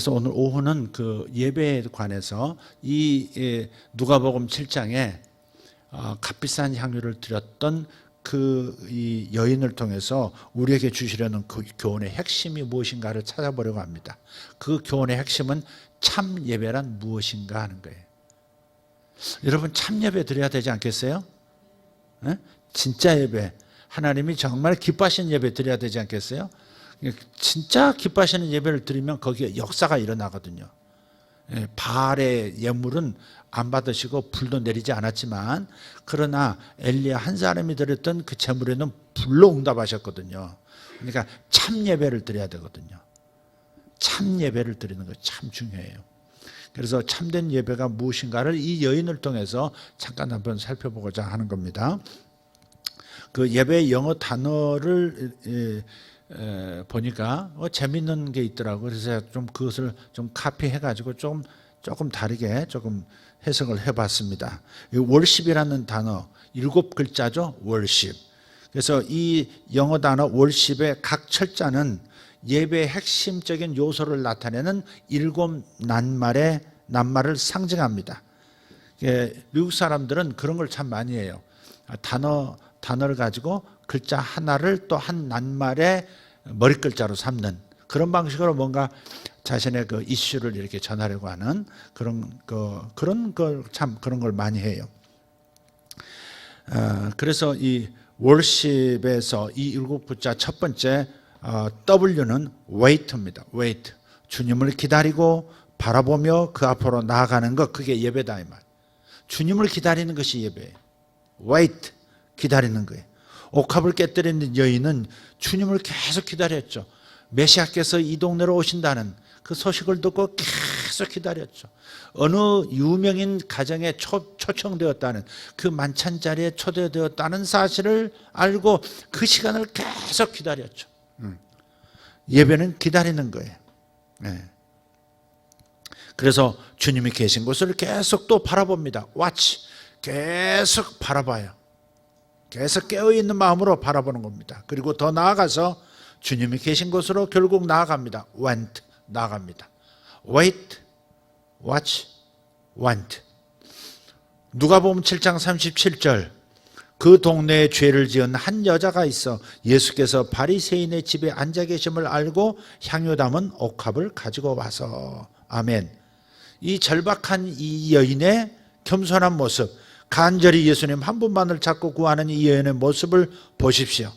그래서 오늘 오후는 그 예배에 관해서 이 누가복음 7장에 값비싼 향유를 드렸던 이 여인을 통해서 우리에게 주시려는 그 교훈의 핵심이 무엇인가를 찾아보려고 합니다. 그 교훈의 핵심은 참 예배란 무엇인가 하는 거예요. 여러분, 참 예배 드려야 되지 않겠어요? 네? 진짜 예배, 하나님이 정말 기뻐하시는 예배 드려야 되지 않겠어요? 진짜 기뻐하시는 예배를 드리면 거기에 역사가 일어나거든요. 바알의 예물은 안 받으시고 불도 내리지 않았지만, 그러나 엘리야 한 사람이 드렸던 그 제물에는 불로 응답하셨거든요. 그러니까 참 예배를 드려야 되거든요. 참 예배를 드리는 거 참 중요해요. 그래서 참된 예배가 무엇인가를 이 여인을 통해서 잠깐 한번 살펴보고자 하는 겁니다. 그 예배의 영어 단어를 보니까 재밌는 게 있더라고요. 그래서 좀 그것을 좀 카피해가지고 조금 다르게 조금 해석을 해봤습니다. 월십이라는 단어 7글자죠. 월십. 그래서 이 영어 단어 월십의 각 철자는 예배의 핵심적인 요소를 나타내는 7 낱말을 상징합니다. 미국 사람들은 그런 걸 참 많이 해요. 단어를 가지고 글자 하나를 또 한 낱말의 머리글자로 삼는 그런 방식으로 뭔가 자신의 그 이슈를 이렇게 전하려고 하는 그런 걸 많이 해요. 그래서 이 월십에서 이 7글자 첫 번째 W는 wait입니다. wait. 주님을 기다리고 바라보며 그 앞으로 나아가는 것, 그게 예배다 이 말. 주님을 기다리는 것이 예배예요. wait. 기다리는 거예요. 옥합을 깨뜨리는 여인은 주님을 계속 기다렸죠. 메시아께서 이 동네로 오신다는 그 소식을 듣고 계속 기다렸죠. 어느 유명인 가정에 초청되었다는, 그 만찬 자리에 초대되었다는 사실을 알고 그 시간을 계속 기다렸죠. 예배는 기다리는 거예요. 네. 그래서 주님이 계신 곳을 계속 또 바라봅니다. watch. 계속 바라봐요. 계속 깨어있는 마음으로 바라보는 겁니다. 그리고 더 나아가서 주님이 계신 곳으로 결국 나아갑니다. went. 나아갑니다. wait, watch, went. 누가복음 7장 37절. 그 동네에 죄를 지은 한 여자가 있어 예수께서 바리새인의 집에 앉아 계심을 알고 향유 담은 옥합을 가지고 와서. 아멘. 이 절박한 이 여인의 겸손한 모습, 간절히 예수님 한 분만을 찾고 구하는 이 여인의 모습을 보십시오.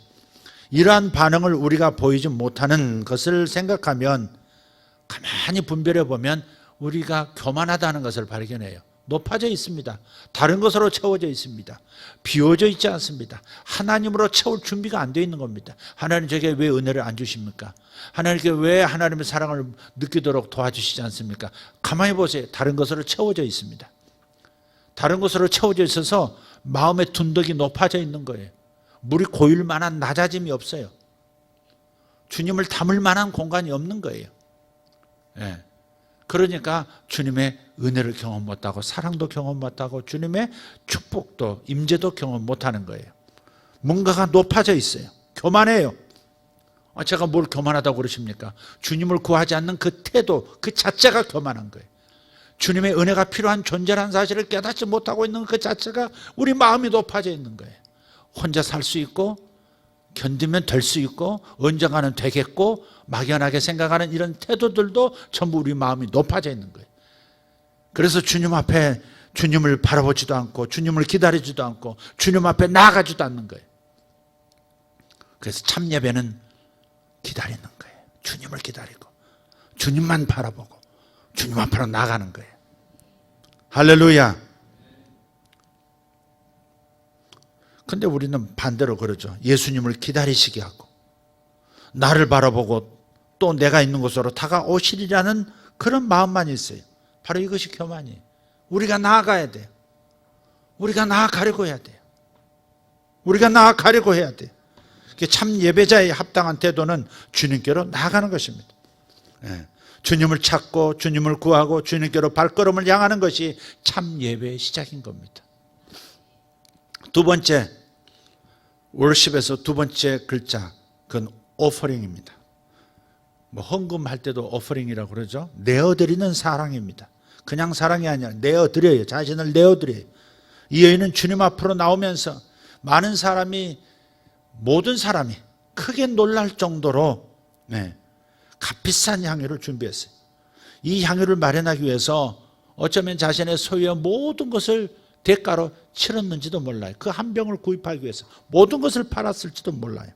이러한 반응을 우리가 보이지 못하는 것을 생각하면, 가만히 분별해 보면 우리가 교만하다는 것을 발견해요. 높아져 있습니다. 다른 것으로 채워져 있습니다. 비워져 있지 않습니다. 하나님으로 채울 준비가 안 되어 있는 겁니다. 하나님 저에게 왜 은혜를 안 주십니까? 하나님께 왜 하나님의 사랑을 느끼도록 도와주시지 않습니까? 가만히 보세요. 다른 것으로 채워져 있습니다. 다른 것으로 채워져 있어서 마음의 둔덕이 높아져 있는 거예요. 물이 고일 만한 낮아짐이 없어요. 주님을 담을 만한 공간이 없는 거예요. 예. 그러니까 주님의 은혜를 경험 못하고 사랑도 경험 못하고 주님의 축복도 임재도 경험 못하는 거예요. 뭔가가 높아져 있어요. 교만해요. 제가 뭘 교만하다고 그러십니까? 주님을 구하지 않는 그 태도 그 자체가 교만한 거예요. 주님의 은혜가 필요한 존재라는 사실을 깨닫지 못하고 있는 그 자체가 우리 마음이 높아져 있는 거예요. 혼자 살 수 있고 견디면 될 수 있고 언젠가는 되겠고 막연하게 생각하는 이런 태도들도 전부 우리 마음이 높아져 있는 거예요. 그래서 주님 앞에 주님을 바라보지도 않고 주님을 기다리지도 않고 주님 앞에 나아가지도 않는 거예요. 그래서 참 예배는 기다리는 거예요. 주님을 기다리고 주님만 바라보고 주님 앞으로 나가는 거예요. 할렐루야. 근데 우리는 반대로 그러죠. 예수님을 기다리시게 하고 나를 바라보고 또 내가 있는 곳으로 다가오시리라는 그런 마음만 있어요. 바로 이것이 교만이에요. 우리가 나아가야 돼요. 우리가 나아가려고 해야 돼요. 우리가 나아가려고 해야 돼요. 참 예배자의 합당한 태도는 주님께로 나아가는 것입니다. 주님을 찾고 주님을 구하고 주님께로 발걸음을 향하는 것이 참 예배의 시작인 겁니다. 두 번째, 월십에서 두 번째 글자, 그건 오퍼링입니다. 헌금할 때도 오퍼링이라고 그러죠. 내어드리는 사랑입니다. 그냥 사랑이 아니라 내어드려요. 자신을 내어드려요. 이 여인은 주님 앞으로 나오면서 많은 사람이, 모든 사람이 크게 놀랄 정도로 값비싼 향유를 준비했어요. 이 향유를 마련하기 위해서 어쩌면 자신의 소유의 모든 것을 대가로 치렀는지도 몰라요. 그 한 병을 구입하기 위해서 모든 것을 팔았을지도 몰라요.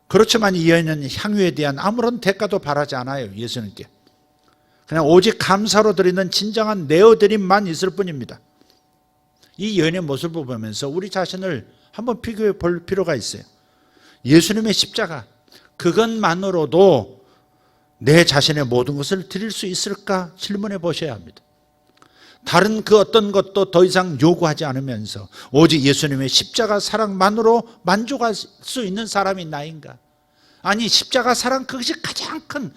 그렇지만 이 여인은 향유에 대한 아무런 대가도 바라지 않아요. 예수님께 그냥 오직 감사로 드리는 진정한 내어드림만 있을 뿐입니다. 이 여인의 모습을 보면서 우리 자신을 한번 비교해 볼 필요가 있어요. 예수님의 십자가, 그것만으로도 내 자신의 모든 것을 드릴 수 있을까 질문해 보셔야 합니다. 다른 그 어떤 것도 더 이상 요구하지 않으면서 오직 예수님의 십자가 사랑만으로 만족할 수 있는 사람이 나인가? 아니, 십자가 사랑, 그것이 가장 큰,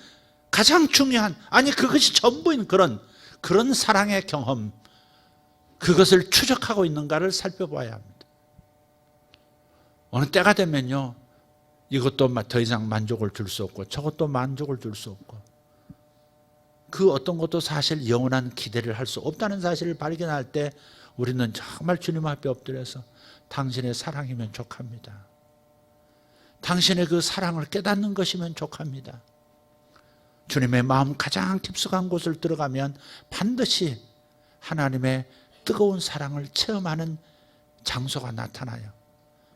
가장 중요한, 아니 그것이 전부인 그런 사랑의 경험, 그것을 추적하고 있는가를 살펴봐야 합니다. 어느 때가 되면요, 이것도 더 이상 만족을 줄 수 없고 저것도 만족을 줄 수 없고 그 어떤 것도 사실 영원한 기대를 할 수 없다는 사실을 발견할 때 우리는 정말 주님 앞에 엎드려서 당신의 사랑이면 족합니다. 당신의 그 사랑을 깨닫는 것이면 족합니다. 주님의 마음 가장 깊숙한 곳을 들어가면 반드시 하나님의 뜨거운 사랑을 체험하는 장소가 나타나요.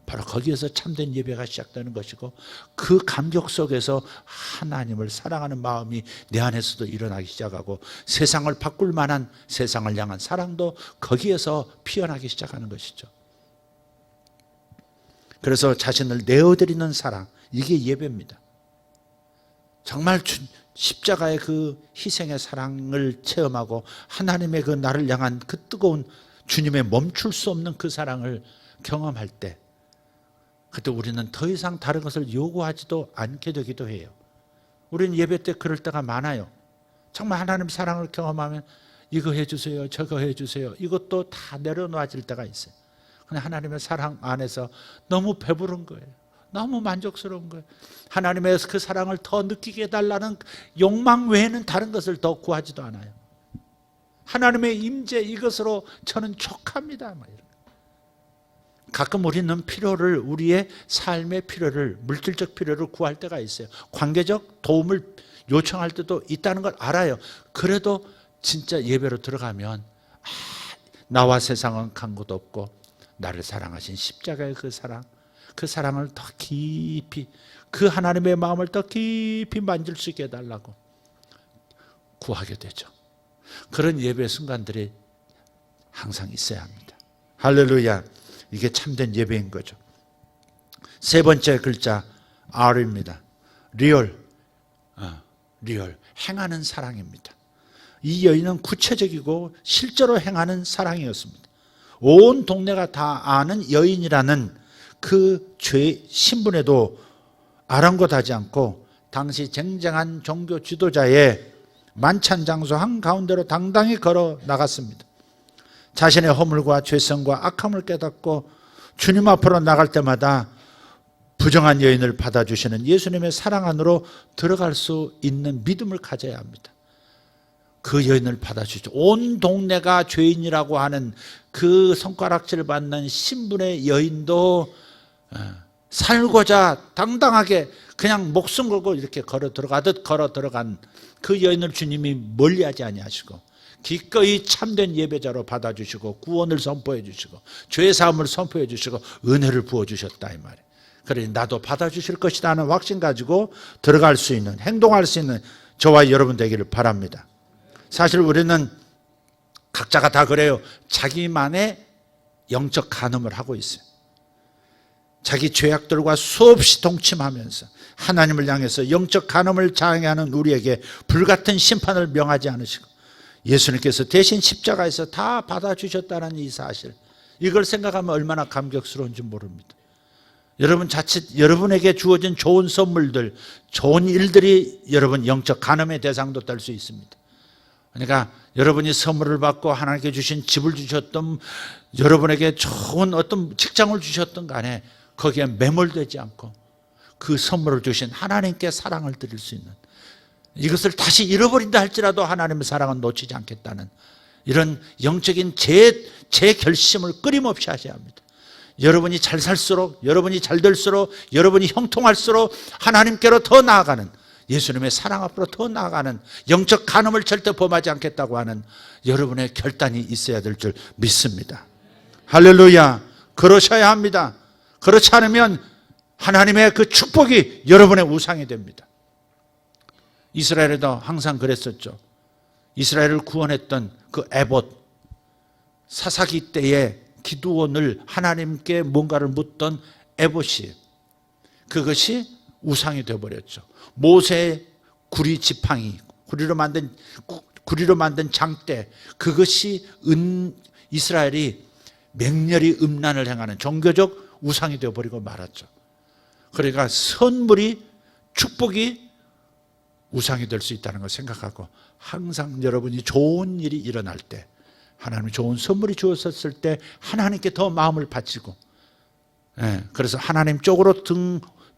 바로 거기에서 참된 예배가 시작되는 것이고 그 감격 속에서 하나님을 사랑하는 마음이 내 안에서도 일어나기 시작하고 세상을 바꿀 만한, 세상을 향한 사랑도 거기에서 피어나기 시작하는 것이죠. 그래서 자신을 내어드리는 사랑, 이게 예배입니다. 정말 십자가의 그 희생의 사랑을 체험하고 하나님의 그 나를 향한 그 뜨거운 주님의 멈출 수 없는 그 사랑을 경험할 때, 그때 우리는 더 이상 다른 것을 요구하지도 않게 되기도 해요. 우리는 예배 때 그럴 때가 많아요. 정말 하나님 사랑을 경험하면 이거 해주세요, 저거 해주세요, 이것도 다 내려놓아질 때가 있어요. 그냥 하나님의 사랑 안에서 너무 배부른 거예요. 너무 만족스러운 거예요. 하나님의 그 사랑을 더 느끼게 해달라는 욕망 외에는 다른 것을 더 구하지도 않아요. 하나님의 임재, 이것으로 저는 족합니다. 가끔 우리는 필요를, 우리의 삶의 필요를, 물질적 필요를 구할 때가 있어요. 관계적 도움을 요청할 때도 있다는 걸 알아요. 그래도 진짜 예배로 들어가면 나와 세상은 간 곳 없고 나를 사랑하신 십자가의 그 사랑을 더 깊이, 그 하나님의 마음을 더 깊이 만질 수 있게 해달라고 구하게 되죠. 그런 예배 순간들이 항상 있어야 합니다. 할렐루야. 이게 참된 예배인 거죠. 세 번째 글자 R입니다. 리얼, 행하는 사랑입니다. 이 여인은 구체적이고 실제로 행하는 사랑이었습니다. 온 동네가 다 아는 여인이라는 그 죄 신분에도 아랑곳하지 않고 당시 쟁쟁한 종교 지도자의 만찬 장소 한가운데로 당당히 걸어 나갔습니다. 자신의 허물과 죄성과 악함을 깨닫고 주님 앞으로 나갈 때마다 부정한 여인을 받아주시는 예수님의 사랑 안으로 들어갈 수 있는 믿음을 가져야 합니다. 그 여인을 받아주죠. 온 동네가 죄인이라고 하는 그 손가락질 받는 신분의 여인도 살고자 당당하게 그냥 목숨 걸고 이렇게 걸어 들어가듯 걸어 들어간 그 여인을 주님이 멀리하지 아니하시고 기꺼이 참된 예배자로 받아주시고 구원을 선포해 주시고 죄 사함을 선포해 주시고 은혜를 부어주셨다 이 말이에요. 그러니 나도 받아주실 것이다 하는 확신 가지고 들어갈 수 있는, 행동할 수 있는 저와 여러분 되기를 바랍니다. 사실 우리는 각자가 다 그래요. 자기만의 영적 간음을 하고 있어요. 자기 죄악들과 수없이 동침하면서 하나님을 향해서 영적 간음을 장애하는 우리에게 불같은 심판을 명하지 않으시고 예수님께서 대신 십자가에서 다 받아주셨다는 이 사실, 이걸 생각하면 얼마나 감격스러운지 모릅니다. 여러분 자칫 여러분에게 주어진 좋은 선물들, 좋은 일들이 여러분 영적 간음의 대상도 될 수 있습니다. 그러니까 여러분이 선물을 받고 하나님께 주신 집을 주셨던, 여러분에게 좋은 어떤 직장을 주셨던 간에 거기에 매몰되지 않고 그 선물을 주신 하나님께 사랑을 드릴 수 있는, 이것을 다시 잃어버린다 할지라도 하나님의 사랑은 놓치지 않겠다는 이런 영적인 재결심을 끊임없이 하셔야 합니다. 여러분이 잘 살수록, 여러분이 잘 될수록, 여러분이 형통할수록 하나님께로 더 나아가는, 예수님의 사랑 앞으로 더 나아가는, 영적 간음을 절대 범하지 않겠다고 하는 여러분의 결단이 있어야 될 줄 믿습니다. 할렐루야. 그러셔야 합니다. 그렇지 않으면 하나님의 그 축복이 여러분의 우상이 됩니다. 이스라엘에도 항상 그랬었죠. 이스라엘을 구원했던 그 에봇, 사사기 때에 기드온을 하나님께 뭔가를 묻던 에봇이, 그것이 우상이 되어버렸죠. 모세의 구리 지팡이, 구리로 만든 장대, 그것이 이스라엘이 맹렬히 음란을 행하는 종교적 우상이 되어버리고 말았죠. 그러니까 선물이, 축복이 우상이 될 수 있다는 걸 생각하고, 항상 여러분이 좋은 일이 일어날 때, 하나님이 좋은 선물이 주어졌을 때 하나님께 더 마음을 바치고, 그래서 하나님 쪽으로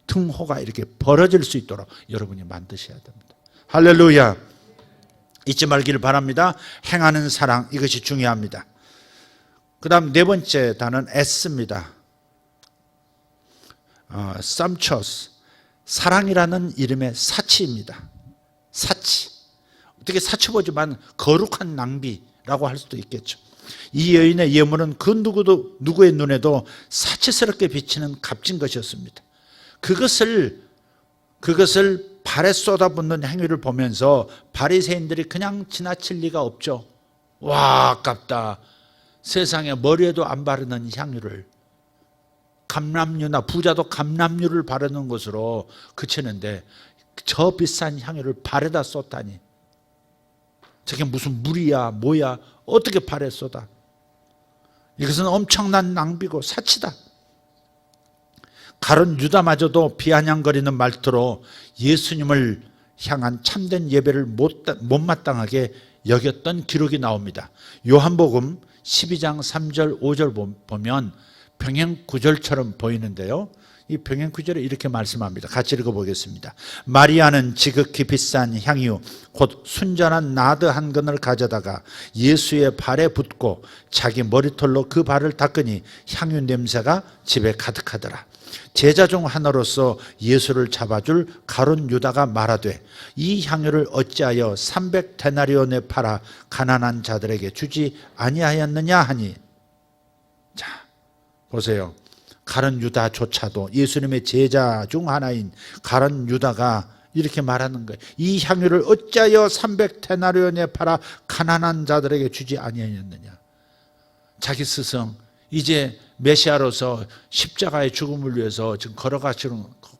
등호가 이렇게 벌어질 수 있도록 여러분이 만드셔야 됩니다. 할렐루야. 잊지 말기를 바랍니다. 행하는 사랑, 이것이 중요합니다. 그 다음 네 번째 단어는 S입니다. 쌈초스, 사랑이라는 이름의 사치입니다. 사치. 어떻게 사치보지만 거룩한 낭비라고 할 수도 있겠죠. 이 여인의 예물은 그 누구의 눈에도 사치스럽게 비치는 값진 것이었습니다. 그것을 발에 쏟아붓는 행위를 보면서 바리새인들이 그냥 지나칠 리가 없죠. 와, 아깝다. 세상에 머리에도 안 바르는 향유를, 감람유나 부자도 감람유를 바르는 것으로 그치는데 저 비싼 향유를 발에다 쏟다니, 저게 무슨 물이야 뭐야, 어떻게 발에 쏟아. 이것은 엄청난 낭비고 사치다. 가룟 유다마저도 비아냥거리는 말투로 예수님을 향한 참된 예배를 못마땅하게 여겼던 기록이 나옵니다. 요한복음 12장 3절 5절 보면 병행구절처럼 보이는데요, 이 병행구절에 이렇게 말씀합니다. 같이 읽어보겠습니다. 마리아는 지극히 비싼 향유 곧 순전한 나드 한 근을 가져다가 예수의 발에 붓고 자기 머리털로 그 발을 닦으니 향유 냄새가 집에 가득하더라. 제자 중 하나로서 예수를 잡아줄 가룟 유다가 말하되 이 향유를 어찌하여 300데나리온에 팔아 가난한 자들에게 주지 아니하였느냐 하니. 자, 보세요. 가룟 유다조차도, 예수님의 제자 중 하나인 가룟 유다가 이렇게 말하는 거예요. 이 향유를 어찌하여 300데나리온에 팔아 가난한 자들에게 주지 아니하였느냐. 자기 스승, 이제 메시아로서 십자가의 죽음을 위해서 지금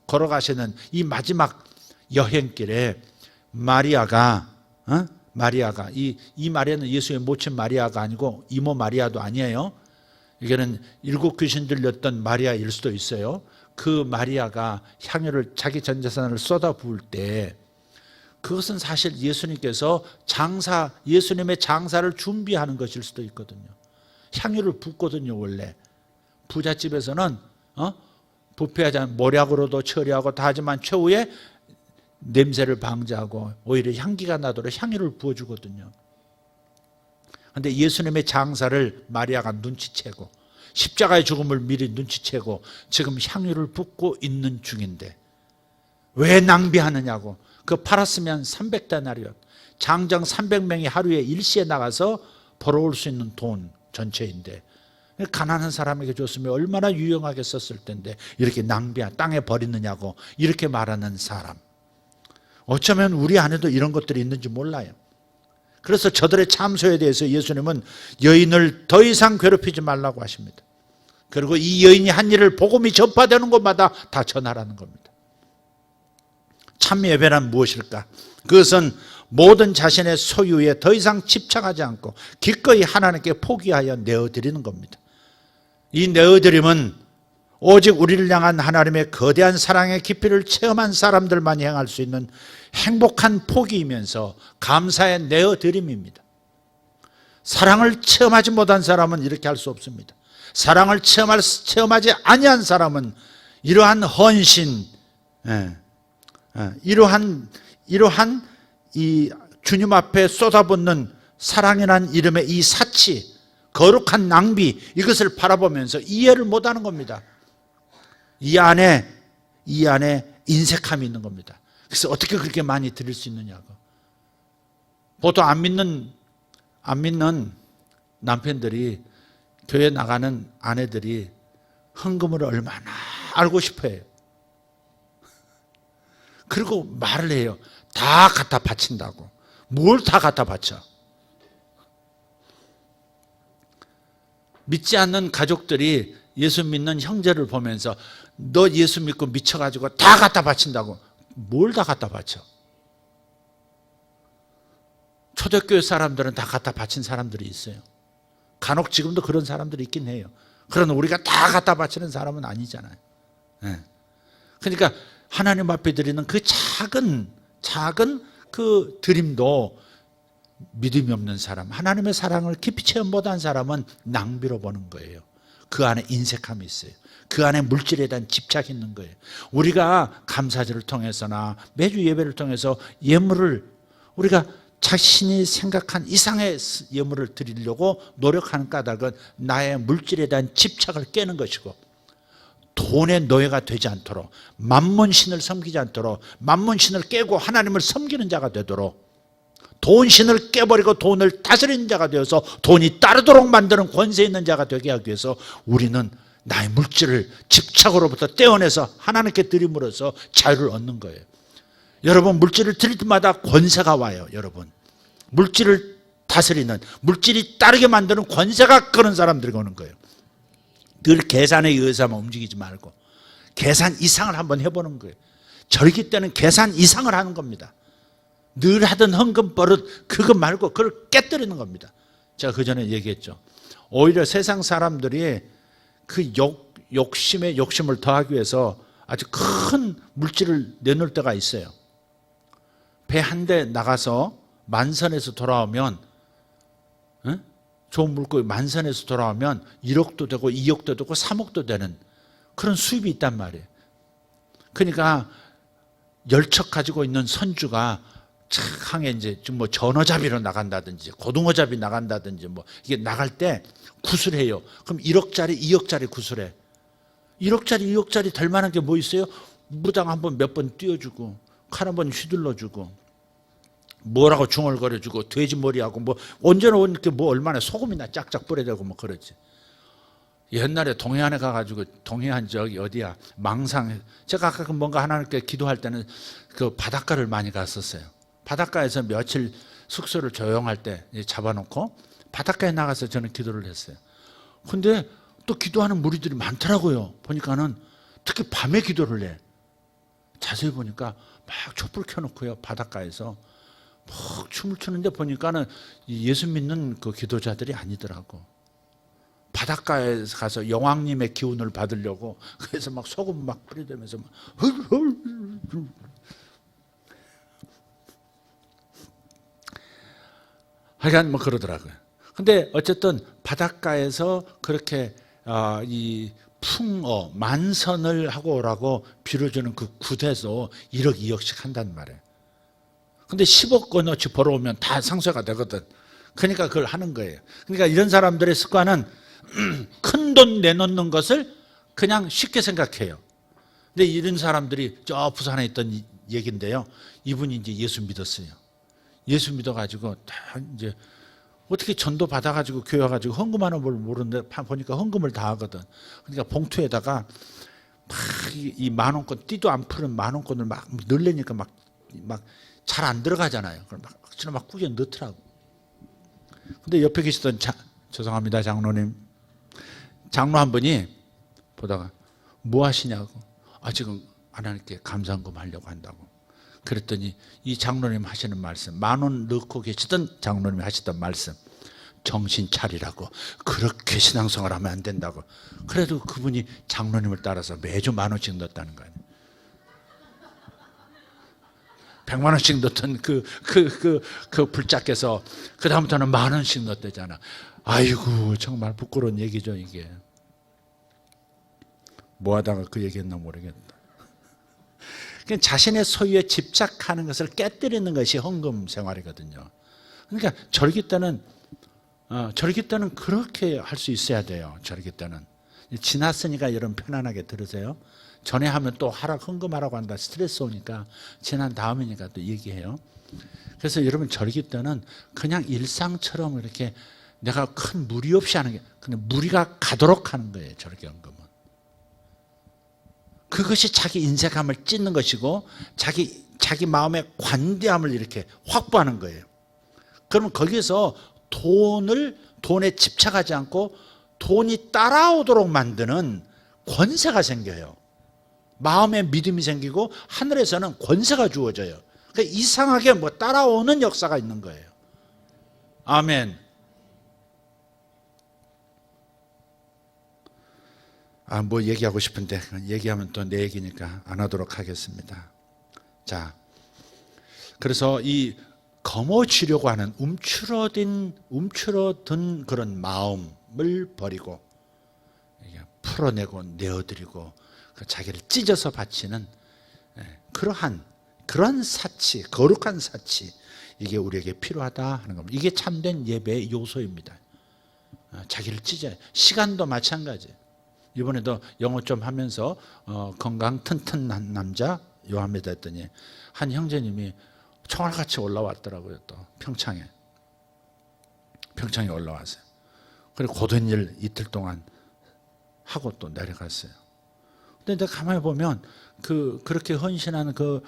걸어가시는 이 마지막 여행길에 마리아가 이 마리아는 예수의 모친 마리아가 아니고 이모 마리아도 아니에요. 이게는 7 귀신 들렸던 마리아일 수도 있어요. 그 마리아가 향유를, 자기 전 재산을 쏟아부을 때, 그것은 사실 예수님께서 예수님의 장사를 준비하는 것일 수도 있거든요. 향유를 붓거든요. 원래 부잣집에서는 부패하지 않은 모략으로도 처리하고 다 하지만 최후에 냄새를 방지하고 오히려 향기가 나도록 향유를 부어주거든요. 그런데 예수님의 장사를 마리아가 눈치채고 십자가의 죽음을 미리 눈치채고 지금 향유를 붓고 있는 중인데 왜 낭비하느냐고. 그 팔았으면 300데나리온, 장정 300명이 하루에 일시에 나가서 벌어올 수 있는 돈 전체인데, 가난한 사람에게 줬으면 얼마나 유용하게 썼을 텐데 이렇게 땅에 버리느냐고 이렇게 말하는 사람. 어쩌면 우리 안에도 이런 것들이 있는지 몰라요. 그래서 저들의 참소에 대해서 예수님은 여인을 더 이상 괴롭히지 말라고 하십니다. 그리고 이 여인이 한 일을 복음이 전파되는 곳마다 다 전하라는 겁니다. 참 예배란 무엇일까? 그것은 모든 자신의 소유에 더 이상 집착하지 않고 기꺼이 하나님께 포기하여 내어드리는 겁니다. 이 내어드림은 오직 우리를 향한 하나님의 거대한 사랑의 깊이를 체험한 사람들만 행할 수 있는 행복한 포기이면서 감사의 내어드림입니다. 사랑을 체험하지 못한 사람은 이렇게 할 수 없습니다. 사랑을 체험하지 아니한 사람은 이러한 헌신, 예. 이러한 이 주님 앞에 쏟아붓는 사랑이라는 이름의 이 사치, 거룩한 낭비, 이것을 바라보면서 이해를 못하는 겁니다. 이 안에 인색함이 있는 겁니다. 그래서 어떻게 그렇게 많이 드릴 수 있느냐고. 보통 안 믿는 남편들이, 교회 나가는 아내들이 헌금을 얼마나 알고 싶어해요. 그리고 말을 해요. 다 갖다 바친다고. 뭘 다 갖다 바쳐? 믿지 않는 가족들이 예수 믿는 형제를 보면서 너 예수 믿고 미쳐가지고 다 갖다 바친다고. 뭘 다 갖다 바쳐? 초대교회 사람들은 다 갖다 바친 사람들이 있어요. 간혹 지금도 그런 사람들이 있긴 해요. 그러나 우리가 다 갖다 바치는 사람은 아니잖아요. 네. 그러니까 하나님 앞에 드리는 그 작은 그 드림도 믿음이 없는 사람, 하나님의 사랑을 깊이 체험 못한 사람은 낭비로 보는 거예요. 그 안에 인색함이 있어요. 그 안에 물질에 대한 집착이 있는 거예요. 우리가 감사절을 통해서나 매주 예배를 통해서 예물을 우리가 자신이 생각한 이상의 예물을 드리려고 노력하는 까닭은 나의 물질에 대한 집착을 깨는 것이고, 돈의 노예가 되지 않도록, 만몬신을 섬기지 않도록, 만몬신을 깨고 하나님을 섬기는 자가 되도록, 돈신을 깨버리고 돈을 다스리는 자가 되어서 돈이 따르도록 만드는 권세 있는 자가 되게 하기 위해서 우리는 나의 물질을 집착으로부터 떼어내서 하나님께 드림으로써 자유를 얻는 거예요. 여러분, 물질을 드릴 때마다 권세가 와요. 여러분, 물질을 다스리는, 물질이 따르게 만드는 권세가 그런 사람들이 오는 거예요. 늘 계산에 의해서만 움직이지 말고 계산 이상을 한번 해보는 거예요. 절기 때는 계산 이상을 하는 겁니다. 늘 하던 헌금 버릇 그거 말고 그걸 깨뜨리는 겁니다. 제가 그전에 얘기했죠. 오히려 세상 사람들이 그 욕심을 더하기 위해서 아주 큰 물질을 내놓을 때가 있어요. 배 한 대 나가서 만선에서 돌아오면, 좋은 물고기 만선에서 돌아오면 1억도 되고 2억도 되고 3억도 되는 그런 수입이 있단 말이에요. 그러니까 열척 가지고 있는 선주가 창에 이제 뭐 전어잡이로 나간다든지 고등어잡이 나간다든지 뭐 이게 나갈 때 구슬해요. 그럼 1억짜리 2억짜리 구슬해. 1억짜리 2억짜리 될 만한 게 뭐 있어요? 무당 한번 몇 번 띄워주고 칼 한번 휘둘러주고 뭐라고 중얼거려주고 돼지머리하고 뭐 언제나 이렇게 뭐 얼마나 소금이나 짝짝 뿌려대고 뭐 그러지. 옛날에 동해안에 가가지고, 동해안 저기 어디야 망상, 제가 아까 뭔가 하나님께 기도할 때는 그 바닷가를 많이 갔었어요. 바닷가에서 며칠 숙소를 조용할 때 잡아놓고 바닷가에 나가서 저는 기도를 했어요. 근데 또 기도하는 무리들이 많더라고요. 보니까는 특히 밤에 기도를 해. 자세히 보니까 막 촛불 켜놓고요, 바닷가에서 막 춤을 추는데 보니까는 예수 믿는 그 기도자들이 아니더라고. 바닷가에 가서 여왕님의 기운을 받으려고 그래서 막 소금 막 뿌리대면서 막 하여간 뭐 그러더라고요. 근데 어쨌든 바닷가에서 그렇게 이 풍어 만선을 하고 오라고 빌어주는 그 구대도 1억 2억씩 한단 말이에요. 근데 10억 원어치 벌어오면 다 상쇄가 되거든. 그러니까 그걸 하는 거예요. 그러니까 이런 사람들의 습관은 큰 돈 내놓는 것을 그냥 쉽게 생각해요. 근데 이런 사람들이 저 부산에 있던 얘기인데요. 이분이 이제 예수 믿었어요. 예수 믿어가지고 다 이제 어떻게 전도 받아가지고 교회 와가지고 헌금하는 걸 모르는데 보니까 헌금을 다 하거든. 그러니까 봉투에다가 막 이 만원권, 띠도 안 푸는 만원권을 막 넣으려니까 막 잘 안 들어가잖아요. 그걸 막 꾸겨 넣더라고. 근데 옆에 계시던 죄송합니다, 장로님. 장로 한 분이 보다가 뭐 하시냐고. 지금 하나님께 감사헌금 하려고 한다고. 그랬더니 이 장로님 하시는 말씀, 10,000원 넣고 계시던 장로님이 하시던 말씀, 정신 차리라고. 그렇게 신앙생활 하면 안 된다고. 그래도 그분이 장로님을 따라서 매주 10,000원씩 넣었다는 거 아니에요. 100만 원씩 넣던 그 불짝에서 그다음부터는 10,000원씩 넣었대잖아. 아이고, 정말 부끄러운 얘기죠, 이게. 뭐 하다가 그 얘기했나 모르겠다. 자신의 소유에 집착하는 것을 깨뜨리는 것이 헌금 생활이거든요. 그러니까 절기 때는 그렇게 할 수 있어야 돼요. 절기 때는. 지났으니까 여러분 편안하게 들으세요. 전에 하면 또 헌금하라고 한다. 스트레스 오니까 지난 다음이니까 또 얘기해요. 그래서 여러분 절기 때는 그냥 일상처럼 이렇게 내가 큰 무리 없이 하는 게 그냥 무리가 가도록 하는 거예요. 절기 헌금은. 그것이 자기 인색함을 찢는 것이고 자기 마음의 관대함을 이렇게 확보하는 거예요. 그러면 거기서 돈에 집착하지 않고 돈이 따라오도록 만드는 권세가 생겨요. 마음의 믿음이 생기고 하늘에서는 권세가 주어져요. 그러니까 이상하게 따라오는 역사가 있는 거예요. 아멘. 얘기하고 싶은데 얘기하면 또 내 얘기니까 안 하도록 하겠습니다. 자, 그래서 이 거머쥐려고 하는 움츠러든 그런 마음을 버리고 풀어내고 내어드리고 자기를 찢어서 바치는 그런 사치, 거룩한 사치, 이게 우리에게 필요하다 하는 겁니다. 이게 참된 예배의 요소입니다. 자기를 찢어요. 시간도 마찬가지. 이번에도 영어 좀 하면서 건강 튼튼한 남자 요합니다 했더니 한 형제님이 총알같이 올라왔더라고요. 또 평창에 올라왔어요. 그리고 고된 일 이틀 동안 하고 또 내려갔어요. 근데 내가 가만히 보면 그렇게 헌신하는 그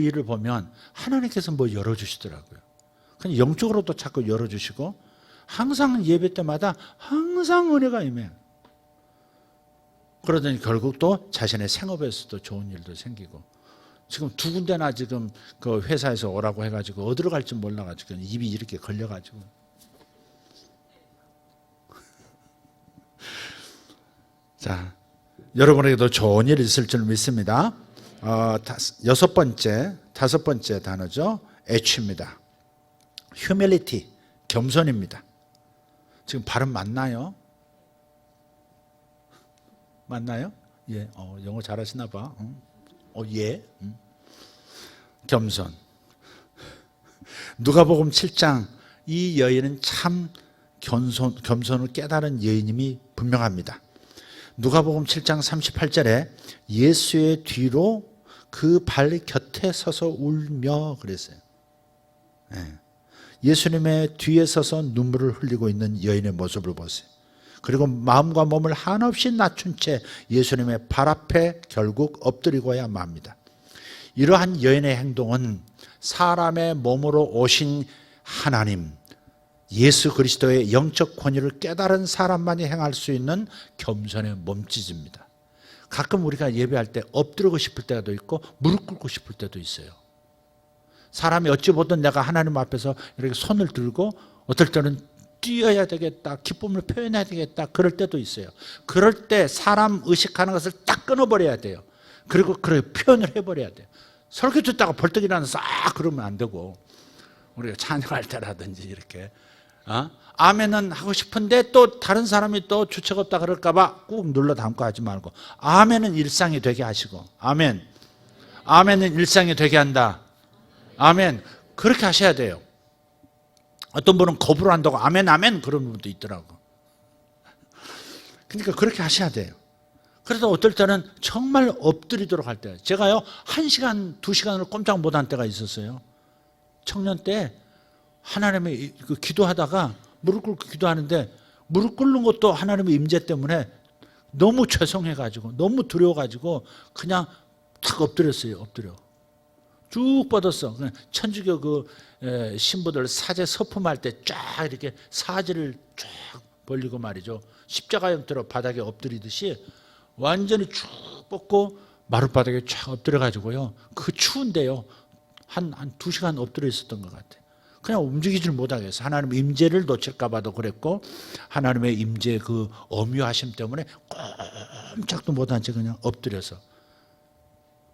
일을 보면 하나님께서 열어주시더라고요. 그냥 영적으로도 자꾸 열어주시고 항상 예배 때마다 항상 은혜가 임해요. 그러더니 결국 또 자신의 생업에서도 좋은 일도 생기고 지금 2군데나 지금 그 회사에서 오라고 해가지고 어디로 갈지 몰라가지고 입이 이렇게 걸려가지고 자, 여러분에게도 좋은 일 있을 줄 믿습니다. 다섯 번째 단어죠. H입니다. Humility, 겸손입니다. 지금 발음 맞나요? 맞나요? 예, 영어 잘하시나 봐. 예. 겸손. 누가복음 7장 이 여인은 참 겸손을 깨달은 여인임이 분명합니다. 누가복음 7장 38절에 예수의 뒤로 그 발 곁에 서서 울며 그랬어요. 예수님의 뒤에 서서 눈물을 흘리고 있는 여인의 모습을 보세요. 그리고 마음과 몸을 한없이 낮춘 채 예수님의 발 앞에 결국 엎드리고야 맙니다. 이러한 여인의 행동은 사람의 몸으로 오신 하나님, 예수 그리스도의 영적 권위를 깨달은 사람만이 행할 수 있는 겸손의 몸짓입니다. 가끔 우리가 예배할 때 엎드리고 싶을 때도 있고 무릎 꿇고 싶을 때도 있어요. 사람이 어찌 보든 내가 하나님 앞에서 이렇게 손을 들고 어떨 때는 뛰어야 되겠다, 기쁨을 표현해야 되겠다, 그럴 때도 있어요. 그럴 때 사람 의식하는 것을 딱 끊어버려야 돼요. 그리고 표현을 해버려야 돼요. 설교 듣다가 벌떡 일어나서 그러면 안 되고, 우리가 찬양할 때라든지 이렇게 아멘은 하고 싶은데 또 다른 사람이 또 주책 없다 그럴까봐 꾹 눌러 담고 하지 말고, 아멘은 일상이 되게 하시고, 아멘은 일상이 되게 한다. 아멘. 그렇게 하셔야 돼요. 어떤 분은 거부를 한다고 아멘 그런 분도 있더라고. 그러니까 그렇게 하셔야 돼요. 그래도 어떨 때는 정말 엎드리도록 할 때, 제가요 1시간 2시간을 꼼짝 못한 때가 있었어요. 청년 때 하나님의 기도하다가 무릎 꿇고 기도하는데, 무릎 꿇는 것도 하나님의 임재 때문에 너무 죄송해가지고 너무 두려워가지고 그냥 탁 엎드렸어요. 쭉 뻗었어. 천주교 신부들 사제 서품할 때 쫙 이렇게 사지를 쫙 벌리고 말이죠. 십자가 형태로 바닥에 엎드리듯이 완전히 쭉 뻗고 마룻바닥에 쫙 엎드려가지고요. 그 추운데요. 한 2시간 엎드려 있었던 것 같아요. 그냥 움직이질 못하겠어요. 하나님의 임재를 놓칠까 봐도 그랬고, 하나님의 임재의 그 엄유하심 때문에 꼼짝도 못한 채 그냥 엎드려서.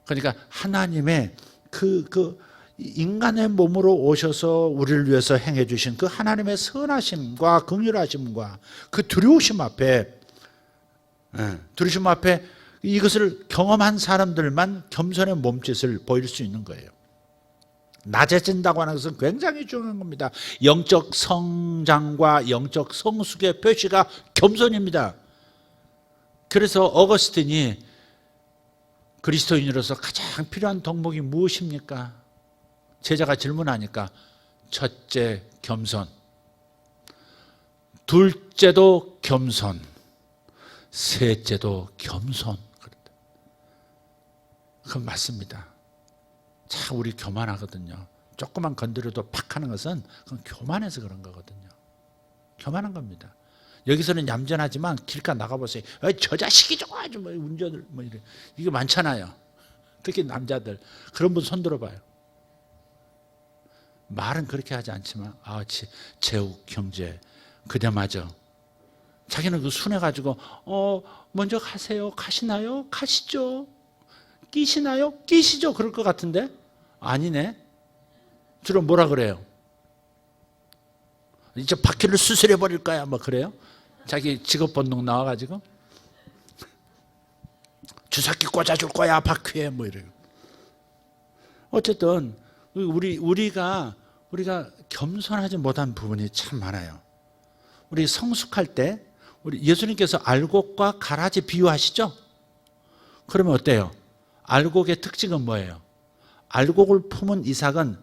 그러니까 하나님의 인간의 몸으로 오셔서 우리를 위해서 행해 주신 그 하나님의 선하심과 긍휼하심과 그 두려우심 앞에 이것을 경험한 사람들만 겸손의 몸짓을 보일 수 있는 거예요. 낮아진다고 하는 것은 굉장히 중요한 겁니다. 영적 성장과 영적 성숙의 표시가 겸손입니다. 그래서 어거스틴이 그리스도인으로서 가장 필요한 덕목이 무엇입니까? 제자가 질문하니까 첫째 겸손, 둘째도 겸손, 셋째도 겸손. 그건 맞습니다. 참 우리 교만하거든요. 조금만 건드려도 팍 하는 것은 그건 교만해서 그런 거거든요. 교만한 겁니다. 여기서는 얌전하지만 길가 나가보세요. 저 자식이 좋아하죠. 뭐 운전을 뭐 이래. 이게 많잖아요. 특히 남자들. 그런 분 손 들어봐요. 말은 그렇게 하지 않지만 재욱 형제 그대마저 자기는 그 순해가지고 먼저 가세요. 가시나요? 가시죠. 끼시나요? 끼시죠. 그럴 것 같은데 아니네. 주로 뭐라 그래요? 이제 바퀴를 수술해 버릴 거야. 뭐 그래요? 자기 직업 본능 나와가지고 주사기 꽂아줄 거야 바퀴에 뭐 이래요. 어쨌든 우리가 겸손하지 못한 부분이 참 많아요. 우리 성숙할 때 우리 예수님께서 알곡과 가라지 비유하시죠? 그러면 어때요? 알곡의 특징은 뭐예요? 알곡을 품은 이삭은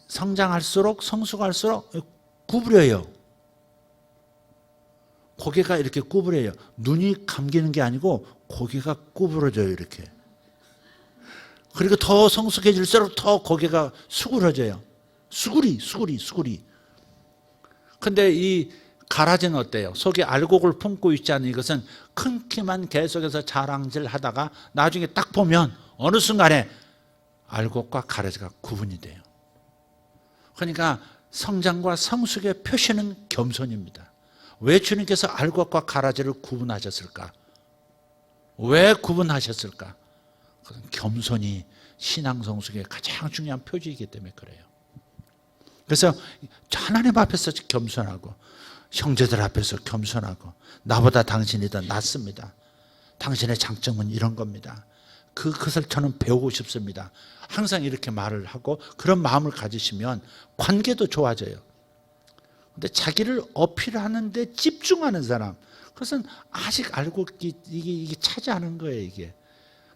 성장할수록 성숙할수록 구부려요. 고개가 이렇게 구부려요. 눈이 감기는 게 아니고 고개가 구부러져요. 이렇게. 그리고 더 성숙해질수록 더 고개가 수그러져요. 수구리. 근데 이 가라지는 어때요? 속에 알곡을 품고 있지 않은 이것은 큰 키만 계속해서 자랑질 하다가 나중에 딱 보면 어느 순간에 알곡과 가라지가 구분이 돼요. 그러니까 성장과 성숙의 표시는 겸손입니다. 왜 주님께서 알곡과 가라지를 구분하셨을까? 왜 구분하셨을까? 그건 겸손이 신앙 성숙의 가장 중요한 표지이기 때문에 그래요. 그래서 하나님 앞에서 겸손하고 형제들 앞에서 겸손하고 나보다 당신이 더 낫습니다. 당신의 장점은 이런 겁니다. 그것을 저는 배우고 싶습니다. 항상 이렇게 말을 하고 그런 마음을 가지시면 관계도 좋아져요. 근데 자기를 어필하는데 집중하는 사람, 그것은 아직 알고 이게 차지하는 거예요. 이게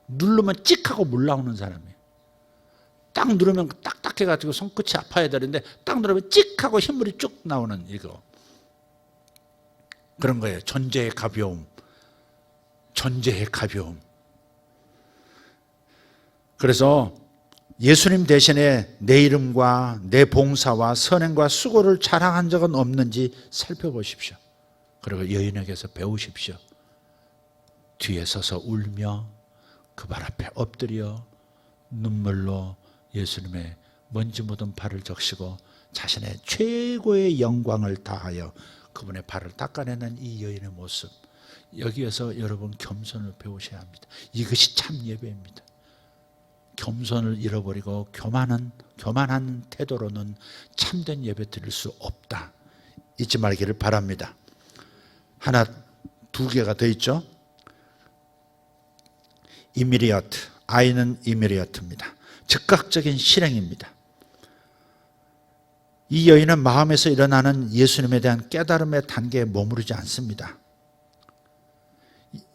누르면 찍 하고 물 나오는 사람이에요. 딱 누르면 딱딱해가지고 손끝이 아파야 되는데 딱 누르면 찍 하고 흰물이 쭉 나오는 이거 그런 거예요. 존재의 가벼움. 그래서 예수님 대신에 내 이름과 내 봉사와 선행과 수고를 자랑한 적은 없는지 살펴보십시오. 그리고 여인에게서 배우십시오. 뒤에 서서 울며 그 발 앞에 엎드려 눈물로 예수님의 먼지 묻은 발을 적시고 자신의 최고의 영광을 다하여 그분의 발을 닦아내는 이 여인의 모습, 여기에서 여러분 겸손을 배우셔야 합니다. 이것이 참 예배입니다. 겸손을 잃어버리고 교만한 태도로는 참된 예배 드릴 수 없다. 잊지 말기를 바랍니다. 하나, 두 개가 더 있죠. 이미리어트, 아이는 이미리어트입니다. 즉각적인 실행입니다. 이 여인은 마음에서 일어나는 예수님에 대한 깨달음의 단계에 머무르지 않습니다.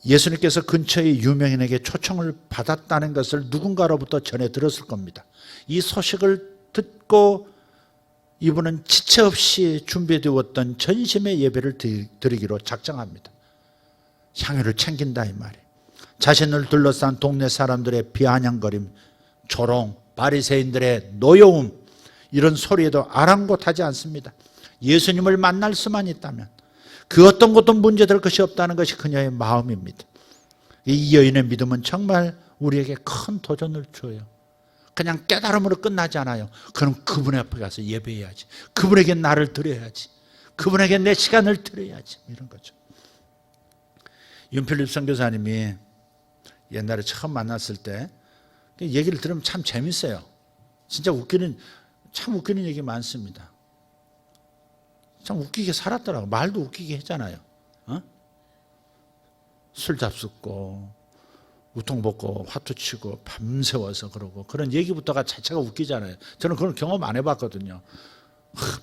예수님께서 근처의 유명인에게 초청을 받았다는 것을 누군가로부터 전해 들었을 겁니다. 이 소식을 듣고 이분은 지체 없이 준비되었던 전심의 예배를 드리기로 작정합니다. 향유를 챙긴다 이 말이에요. 자신을 둘러싼 동네 사람들의 비아냥거림, 조롱, 바리새인들의 노여움, 이런 소리에도 아랑곳하지 않습니다. 예수님을 만날 수만 있다면 그 어떤 것도 문제될 것이 없다는 것이 그녀의 마음입니다. 이 여인의 믿음은 정말 우리에게 큰 도전을 줘요. 그냥 깨달음으로 끝나지 않아요. 그럼 그분 앞에 가서 예배해야지. 그분에게 나를 드려야지. 그분에게 내 시간을 드려야지. 이런 거죠. 윤필립 선교사님이 옛날에 처음 만났을 때 얘기를 들으면 참 재밌어요. 진짜 참 웃기는 얘기 많습니다. 참 웃기게 살았더라고. 말도 웃기게 했잖아요. 술 잡숫고 우통 벗고 화투 치고 밤새워서 그러고 그런 얘기부터가 자체가 웃기잖아요. 저는 그런 경험 안 해봤거든요.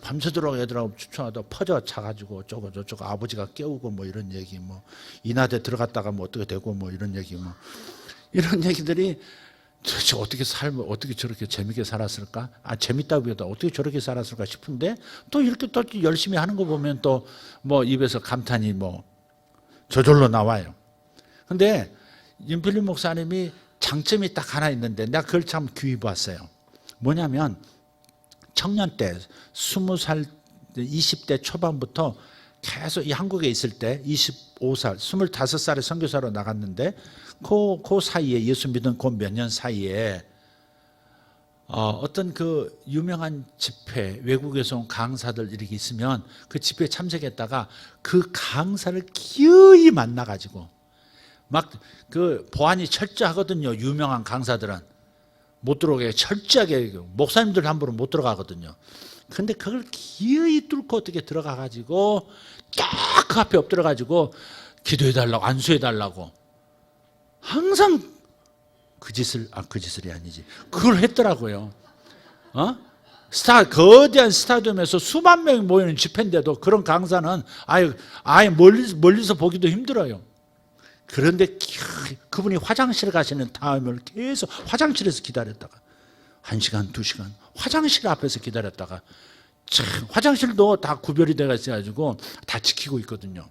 밤새도록 애들하고 추천하다 퍼져 자가지고 어쩌고 저쩌고 아버지가 깨우고 뭐 이런 얘기 뭐 인하대 들어갔다가 뭐 어떻게 되고 뭐 이런 얘기 뭐 이런 얘기들이 도대체 어떻게 살면 어떻게 저렇게 재밌게 살았을까? 재밌다기보다 어떻게 저렇게 살았을까 싶은데 또 이렇게 또 열심히 하는 거 보면 또 뭐 입에서 감탄이 뭐 저절로 나와요. 근데 윤필립 목사님이 장점이 딱 하나 있는데 내가 그걸 참 귀히 봤어요. 뭐냐면 청년 때 20살 20대 초반부터 계속 이 한국에 있을 때 25살 25살에 선교사로 나갔는데 그 사이에 예수 믿은 그 몇 년 사이에 어떤 그 유명한 집회 외국에서 온 강사들 이렇게 있으면 그 집회에 참석했다가 그 강사를 기어이 만나가지고 막 그 보안이 철저하거든요. 유명한 강사들은 못 들어오게 철저하게 목사님들 함부로 못 들어가거든요. 근데 그걸 기어이 뚫고 어떻게 들어가가지고 딱 그 앞에 엎드려가지고 기도해달라고 안수해달라고 항상 그 짓을이 아니지 그걸 했더라고요. 거대한 스타디움에서 수만 명이 모이는 집회인데도 그런 강사는 아예 멀리서 보기도 힘들어요. 그런데 그분이 화장실 가시는 타임을 계속 화장실에서 기다렸다가 1시간, 2시간 화장실 앞에서 기다렸다가 참 화장실도 다 구별이 되어 있어가지고 다 지키고 있거든요.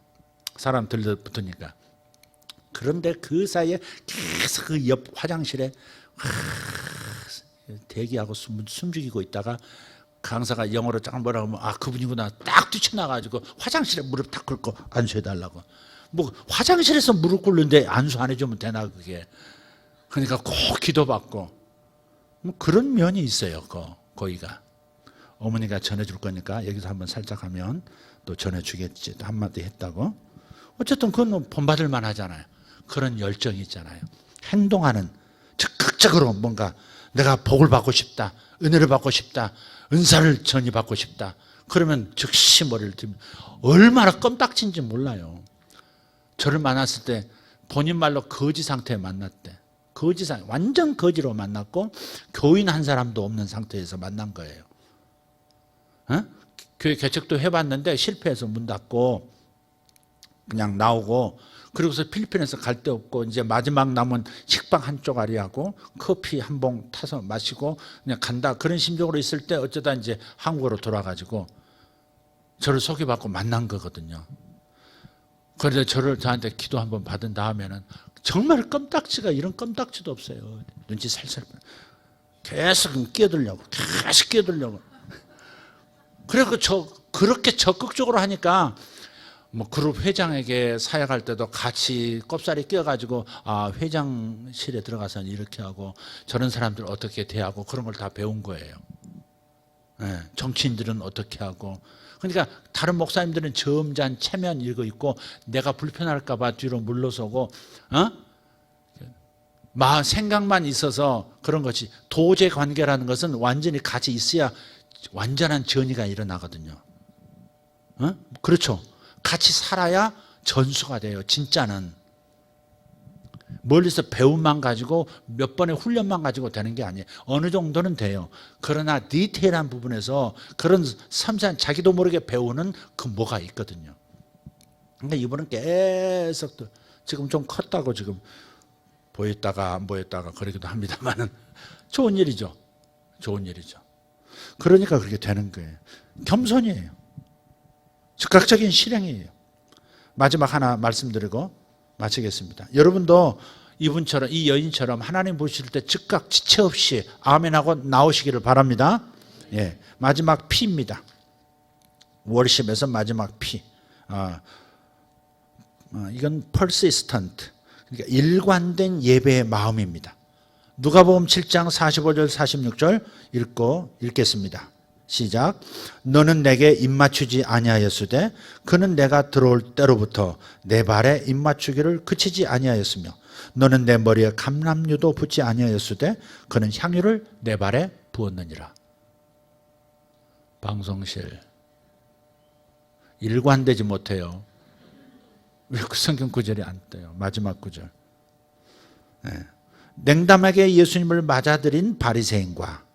사람 들러붙으니까. 그런데 그 사이에 계속 그 옆 화장실에 대기하고 숨죽이고 있다가 강사가 영어로 쫙 뭐라고 하면 그분이구나 딱 뛰쳐나가지고 화장실에 무릎 딱 꿇고 안수해달라고. 뭐 화장실에서 무릎 꿇는데 안수 안 해주면 되나 그게. 그러니까 꼭 기도받고 뭐 그런 면이 있어요. 거기가 어머니가 전해줄 거니까 여기서 한번 살짝 하면 또 전해주겠지. 또 한마디 했다고. 어쨌든 그건 본받을 만하잖아요. 그런 열정이 있잖아요. 행동하는 적극적으로 뭔가 내가 복을 받고 싶다, 은혜를 받고 싶다, 은사를 전이받고 싶다. 그러면 즉시 머리를 들면 얼마나 껌딱지인지 몰라요. 저를 만났을 때 본인 말로 거지 상태에 만났대. 완전 거지로 만났고 교인 한 사람도 없는 상태에서 만난 거예요. 교회 개척도 해봤는데 실패해서 문 닫고 그냥 나오고 그리고서 필리핀에서 갈 데 없고 이제 마지막 남은 식빵 한 쪼가리하고 커피 한 봉 타서 마시고 그냥 간다 그런 심정으로 있을 때 어쩌다 이제 한국으로 돌아가지고 저를 소개받고 만난 거거든요. 그런데 저한테 기도 한번 받은 다음에는 정말 껌딱지가 이런 껌딱지도 없어요. 눈치 살살 계속 끼어들려고 그래서 그렇게 적극적으로 하니까 뭐 그룹 회장에게 사역할 때도 같이 꼽사리 끼어가지고 회장실에 들어가서는 이렇게 하고 저런 사람들 어떻게 대하고 그런 걸 다 배운 거예요. 네, 정치인들은 어떻게 하고 그러니까 다른 목사님들은 점잖 체면 이거 있고 내가 불편할까 봐 뒤로 물러서고 생각만 있어서 그런 것이 도제 관계라는 것은 완전히 같이 있어야 완전한 전이가 일어나거든요. 그렇죠. 같이 살아야 전수가 돼요. 진짜는 멀리서 배움만 가지고 몇 번의 훈련만 가지고 되는 게 아니에요. 어느 정도는 돼요. 그러나 디테일한 부분에서 그런 섬세한 자기도 모르게 배우는 그 뭐가 있거든요. 그러니까 이분은 계속 지금 좀 컸다고 지금 보였다가 안 보였다가 그러기도 합니다만은 좋은 일이죠. 그러니까 그렇게 되는 거예요. 겸손이에요. 즉각적인 실행이에요. 마지막 하나 말씀드리고 마치겠습니다. 여러분도 이분처럼 이 여인처럼 하나님 보실 때 즉각 지체 없이 아멘하고 나오시기를 바랍니다. 예, 마지막 P입니다. 월십에서 마지막 P. 이건 persistent. 그러니까 일관된 예배의 마음입니다. 누가복음 7장 45절 46절 읽겠습니다. 시작. 너는 내게 입맞추지 아니하였으되 그는 내가 들어올 때로부터 내 발에 입맞추기를 그치지 아니하였으며 너는 내 머리에 감람류도 붓지 아니하였으되 그는 향유를 내 발에 부었느니라. 방송실 일관되지 못해요. 왜 그 성경 구절이 안 떠요? 마지막 구절. 냉담하게 예수님을 맞아들인 바리새인과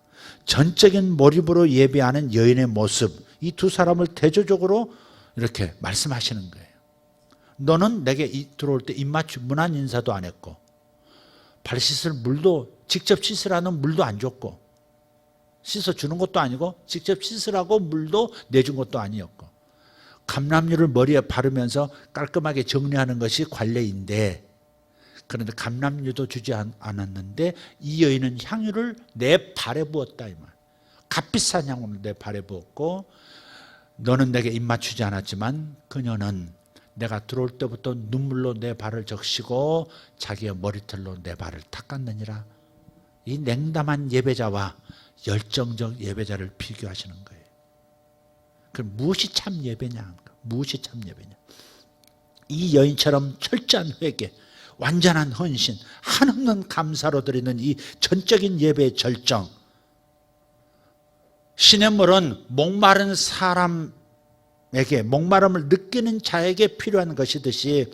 전적인 몰입으로 예배하는 여인의 모습, 이 두 사람을 대조적으로 이렇게 말씀하시는 거예요. 너는 내게 들어올 때 입맞춤 문안 인사도 안 했고, 발 씻을 물도 직접 씻으라는 물도 안 줬고, 씻어주는 것도 아니고 직접 씻으라고 물도 내준 것도 아니었고, 감람류를 머리에 바르면서 깔끔하게 정리하는 것이 관례인데, 그런데 감람류도 주지 않았는데 이 여인은 향유를 내 발에 부었다 이 말. 값비싼 향유를 내 발에 부었고, 너는 내게 입맞추지 않았지만 그녀는 내가 들어올 때부터 눈물로 내 발을 적시고 자기의 머리털로 내 발을 닦았느니라. 이 냉담한 예배자와 열정적 예배자를 비교하시는 거예요. 그럼 무엇이 참 예배냐? 무엇이 참 예배냐? 이 여인처럼 철저한 회개, 완전한 헌신, 한없는 감사로 드리는 이 전적인 예배의 절정. 시냇물은 목마른 사람에게, 목마름을 느끼는 자에게 필요한 것이듯이,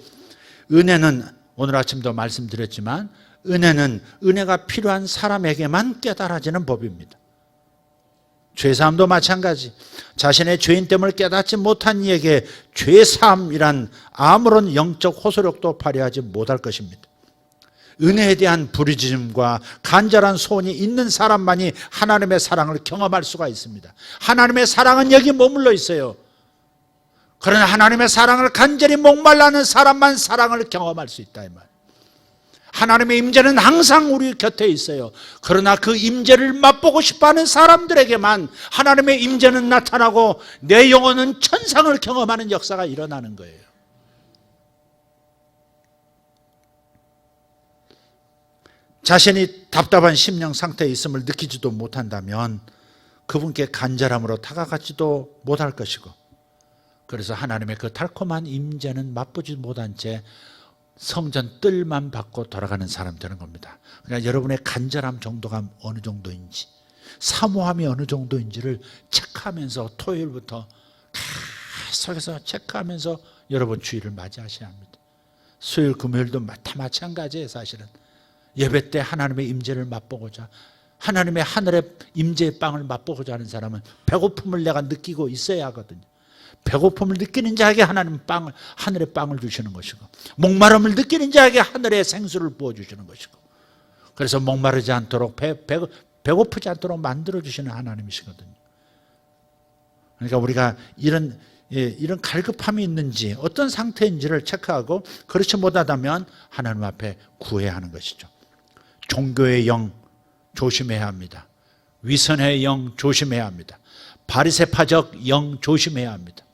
은혜는 오늘 아침도 말씀드렸지만 은혜는 은혜가 필요한 사람에게만 깨달아지는 법입니다. 죄사함도 마찬가지. 자신의 죄인 됨을 깨닫지 못한 이에게 죄사함이란 아무런 영적 호소력도 발휘하지 못할 것입니다. 은혜에 대한 부르짖음과 간절한 소원이 있는 사람만이 하나님의 사랑을 경험할 수가 있습니다. 하나님의 사랑은 여기 머물러 있어요. 그러나 하나님의 사랑을 간절히 목말라는 사람만 사랑을 경험할 수 있다 이 말. 하나님의 임재는 항상 우리 곁에 있어요. 그러나 그 임재를 맛보고 싶어하는 사람들에게만 하나님의 임재는 나타나고 내 영혼은 천상을 경험하는 역사가 일어나는 거예요. 자신이 답답한 심령 상태에 있음을 느끼지도 못한다면 그분께 간절함으로 다가가지도 못할 것이고, 그래서 하나님의 그 달콤한 임재는 맛보지 못한 채 성전 뜰만 받고 돌아가는 사람 되는 겁니다. 그러니까 여러분의 간절함 정도가 어느 정도인지, 사모함이 어느 정도인지를 체크하면서 토요일부터 계속해서 체크하면서 여러분 주일을 맞이하셔야 합니다. 수요일 금요일도 다 마찬가지예요. 사실은 예배 때 하나님의 임재를 맛보고자, 하나님의 하늘의 임재의 빵을 맛보고자 하는 사람은 배고픔을 내가 느끼고 있어야 하거든요. 배고픔을 느끼는 자에게 하나님은 하늘의 빵을 주시는 것이고, 목마름을 느끼는 자에게 하늘의 생수를 부어주시는 것이고, 그래서 목마르지 않도록 배고프지 않도록 만들어주시는 하나님이시거든요. 그러니까 우리가 이런 갈급함이 있는지 어떤 상태인지를 체크하고, 그렇지 못하다면 하나님 앞에 구해야 하는 것이죠. 종교의 영 조심해야 합니다. 위선의 영 조심해야 합니다. 바리새파적 영 조심해야 합니다.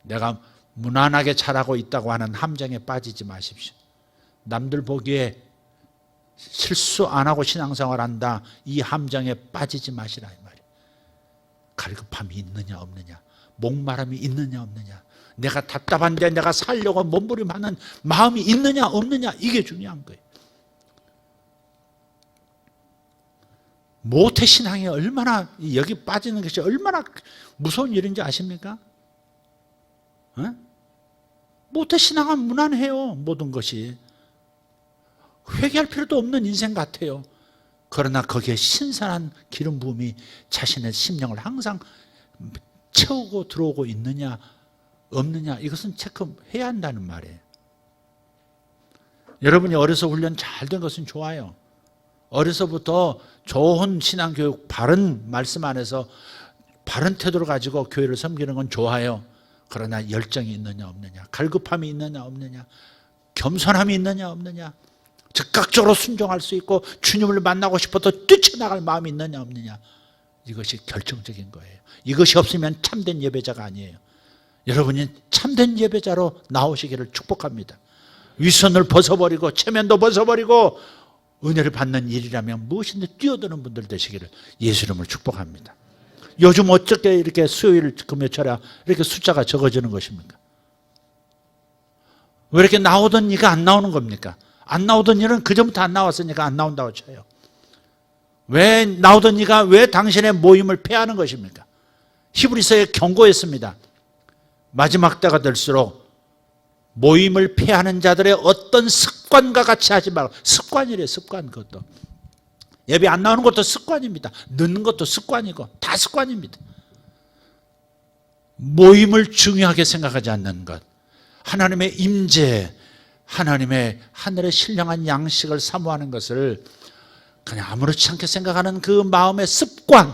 내가 무난하게 잘하고 있다고 하는 함정에 빠지지 마십시오. 남들 보기에 실수 안 하고 신앙생활한다, 이 함정에 빠지지 마시라 이 말이에요. 갈급함이 있느냐 없느냐, 목마름이 있느냐 없느냐, 내가 답답한데 내가 살려고 몸부림하는 마음이 있느냐 없느냐, 이게 중요한 거예요. 모태신앙이 얼마나, 여기 빠지는 것이 얼마나 무서운 일인지 아십니까? 모태신앙은 무난해요. 모든 것이 회개할 필요도 없는 인생 같아요. 그러나 거기에 신선한 기름 부음이 자신의 심령을 항상 채우고 들어오고 있느냐 없느냐, 이것은 체크해야 한다는 말이에요. 여러분이 어려서 훈련 잘 된 것은 좋아요. 어려서부터 좋은 신앙교육, 바른 말씀 안에서 바른 태도를 가지고 교회를 섬기는 건 좋아요. 그러나 열정이 있느냐 없느냐, 갈급함이 있느냐 없느냐, 겸손함이 있느냐 없느냐, 즉각적으로 순종할 수 있고 주님을 만나고 싶어도 뛰쳐나갈 마음이 있느냐 없느냐, 이것이 결정적인 거예요. 이것이 없으면 참된 예배자가 아니에요. 여러분이 참된 예배자로 나오시기를 축복합니다. 위선을 벗어버리고 체면도 벗어버리고 은혜를 받는 일이라면 무엇인지 뛰어드는 분들 되시기를 예수 이름으로 축복합니다. 요즘 어떻게 이렇게 수요일 금요철에 이렇게 숫자가 적어지는 것입니까? 왜 이렇게 나오던 이가 안 나오는 겁니까? 안 나오던 일은 그전부터 안 나왔으니까 안 나온다고 쳐요. 왜 나오던 이가 왜 당신의 모임을 폐하는 것입니까? 히브리서에 경고했습니다. 마지막 때가 될수록 모임을 피하는 자들의 어떤 습관과 같이 하지 말고. 습관이래, 습관. 그것도 예배 안 나오는 것도 습관입니다. 늦는 것도 습관이고 다 습관입니다. 모임을 중요하게 생각하지 않는 것, 하나님의 임재, 하나님의 하늘의 신령한 양식을 사모하는 것을 그냥 아무렇지 않게 생각하는 그 마음의 습관,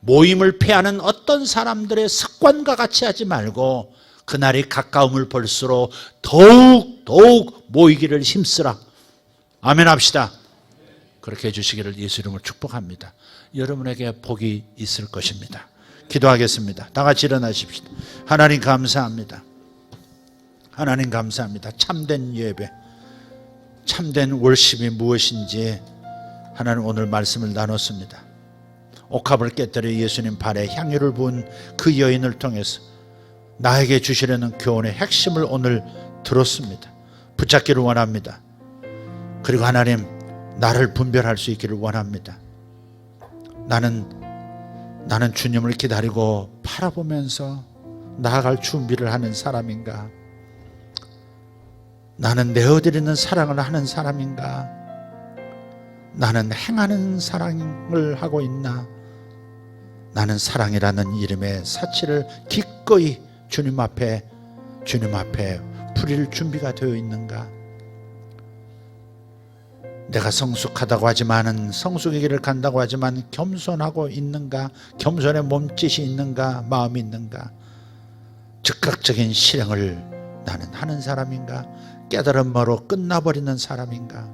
모임을 피하는 어떤 사람들의 습관과 같이 하지 말고 그날이 가까움을 볼수록 더욱 모이기를 힘쓰라. 아멘 합시다. 그렇게 해주시기를 예수 이름으로 축복합니다. 여러분에게 복이 있을 것입니다. 기도하겠습니다. 다 같이 일어나십시다. 하나님 감사합니다. 하나님 감사합니다. 참된 예배, 참된 월십이 무엇인지 하나님 오늘 말씀을 나눴습니다. 옥합을 깨뜨려 예수님 발에 향유를 부은 그 여인을 통해서 나에게 주시려는 교훈의 핵심을 오늘 들었습니다. 붙잡기를 원합니다. 그리고 하나님, 나를 분별할 수 있기를 원합니다. 나는 주님을 기다리고 바라보면서 나아갈 준비를 하는 사람인가? 나는 내어드리는 사랑을 하는 사람인가? 나는 행하는 사랑을 하고 있나? 나는 사랑이라는 이름의 사치를 기꺼이 주님 앞에 부릴 준비가 되어 있는가? 내가 성숙하다고 하지만은, 성숙의 길을 간다고 하지만 겸손하고 있는가? 겸손의 몸짓이 있는가? 마음이 있는가? 즉각적인 실행을 나는 하는 사람인가? 깨달음으로 끝나버리는 사람인가?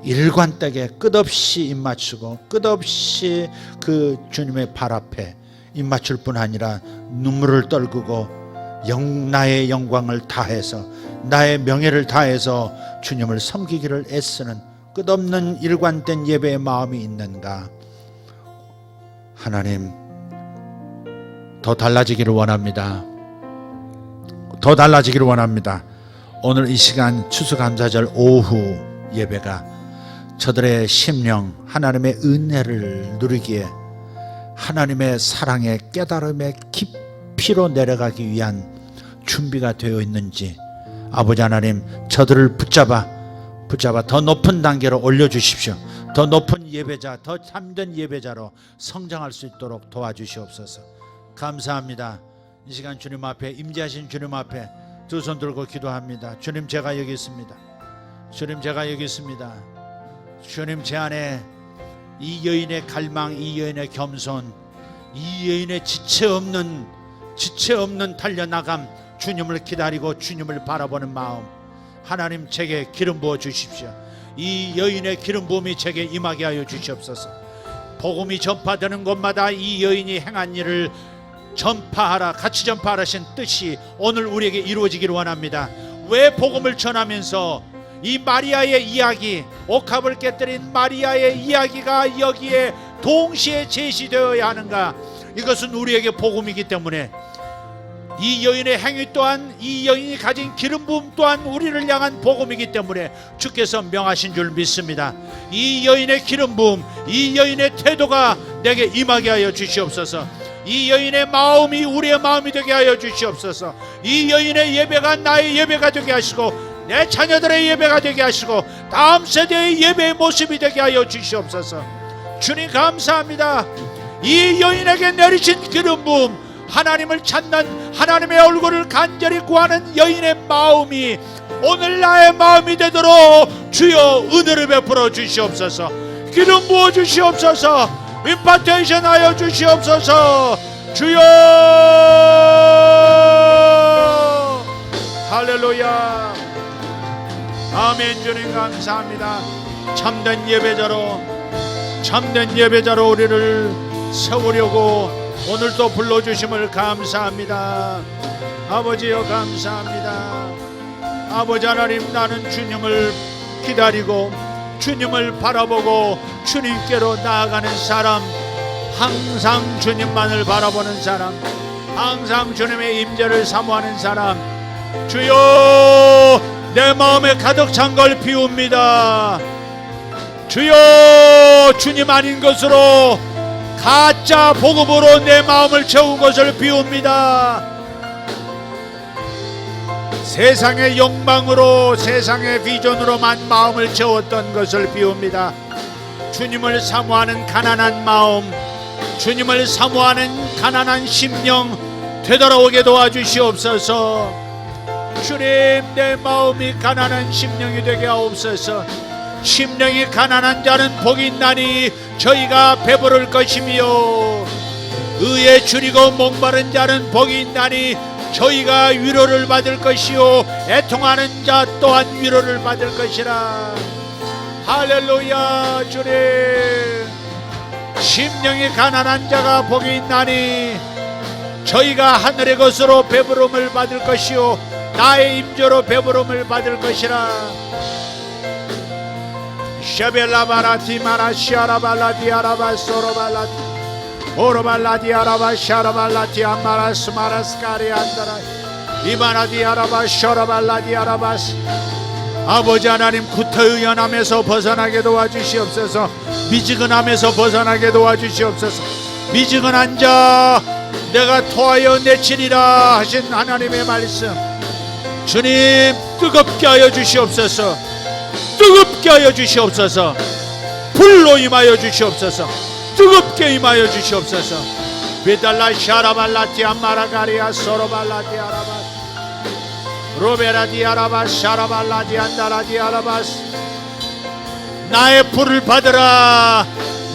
일관되게 끝없이 입맞추고 끝없이 그 주님의 발 앞에 입맞출 뿐 아니라 눈물을 떨구고 나의 영광을 다해서, 나의 명예를 다해서 주님을 섬기기를 애쓰는 끝없는 일관된 예배의 마음이 있는가? 하나님, 더 달라지기를 원합니다. 더 달라지기를 원합니다. 오늘 이 시간 추수감사절 오후 예배가 저들의 심령 하나님의 은혜를 누리기에, 하나님의 사랑의 깨달음의 깊이로 내려가기 위한 준비가 되어 있는지 아버지 하나님, 저들을 붙잡아 더 높은 단계로 올려주십시오. 더 높은 예배자, 더 참된 예배자로 성장할 수 있도록 도와주시옵소서. 감사합니다. 이 시간 주님 앞에, 임재하신 주님 앞에 두 손 들고 기도합니다. 주님, 제가 여기 있습니다. 주님, 제가 여기 있습니다. 주님, 제 안에 이 여인의 갈망, 이 여인의 겸손, 이 여인의 지체 없는 달려나감, 주님을 기다리고 주님을 바라보는 마음, 하나님 제게 기름 부어 주십시오. 이 여인의 기름 부음이 제게 임하게 하여 주시옵소서. 복음이 전파되는 곳마다 이 여인이 행한 일을 전파하라, 같이 전파하라신 뜻이 오늘 우리에게 이루어지기를 원합니다. 왜 복음을 전하면서 이 마리아의 이야기, 옥합을 깨뜨린 마리아의 이야기가 여기에 동시에 제시되어야 하는가? 이것은 우리에게 복음이기 때문에, 이 여인의 행위 또한, 이 여인이 가진 기름 부음 또한 우리를 향한 복음이기 때문에 주께서 명하신 줄 믿습니다. 이 여인의 기름 부음, 이 여인의 태도가 내게 임하게 하여 주시옵소서. 이 여인의 마음이 우리의 마음이 되게 하여 주시옵소서. 이 여인의 예배가 나의 예배가 되게 하시고, 내 자녀들의 예배가 되게 하시고, 다음 세대의 예배의 모습이 되게 하여 주시옵소서. 주님 감사합니다. 이 여인에게 내리신 기름 부음, 하나님을 찾는, 하나님의 얼굴을 간절히 구하는 여인의 마음이 오늘 나의 마음이 되도록 주여 은혜를 베풀어 주시옵소서. 기름 부어 주시옵소서. 임파테이션 하여 주시옵소서. 주여, 할렐루야, 아멘. 주님 감사합니다. 참된 예배자로 우리를 세우려고 오늘도 불러주심을 감사합니다. 아버지여 감사합니다. 아버지 하나님, 나는 주님을 기다리고 주님을 바라보고 주님께로 나아가는 사람, 항상 주님만을 바라보는 사람, 항상 주님의 임재를 사모하는 사람, 주여 내 마음에 가득 찬 걸 비웁니다. 주여 주님 아닌 것으로, 가짜 복음으로 내 마음을 채운 것을 비웁니다. 세상의 욕망으로 세상의 비전으로만 마음을 채웠던 것을 비웁니다. 주님을 사모하는 가난한 마음, 주님을 사모하는 가난한 심령 되돌아오게 도와주시옵소서. 주님, 내 마음이 가난한 심령이 되게 하옵소서. 심령이 가난한 자는 복이 있나니 저희가 배부를 것이며, 의에 줄이고 목마른 자는 복이 있나니 저희가 위로를 받을 것이요, 애통하는 자 또한 위로를 받을 것이라. 할렐루야. 주님, 심령이 가난한 자가 복이 있나니 저희가 하늘의 것으로 배부름을 받을 것이요, 나의 임재로 배부름을 받을 것이라. 샤벨라바라티 마라시아라발라디 아라바소로발라디 오로발라디 아라바샤라발라티 아마라스 마라스카리 안다라 이바라디 아라바쇼라발라디 아라바스. 아버지 하나님, 구태의연함에서 벗어나게 도와주시옵소서. 미지근함에서 벗어나게 도와주시옵소서. 미지근한 자 내가 토하여 내치리라 하신 하나님의 말씀, 주님 뜨겁게 하여 주시옵소서. 뜨겁게 하여 주시옵소서. 불로 임하여 주시옵소서. 뜨겁게 임하여 주시옵소서. 비달라 샤라발라티 아마라가리아 소로발라티 아라바스 로베라디 아라바스 샤라발라디 안다라디 아라바스. 나의 불을 받으라.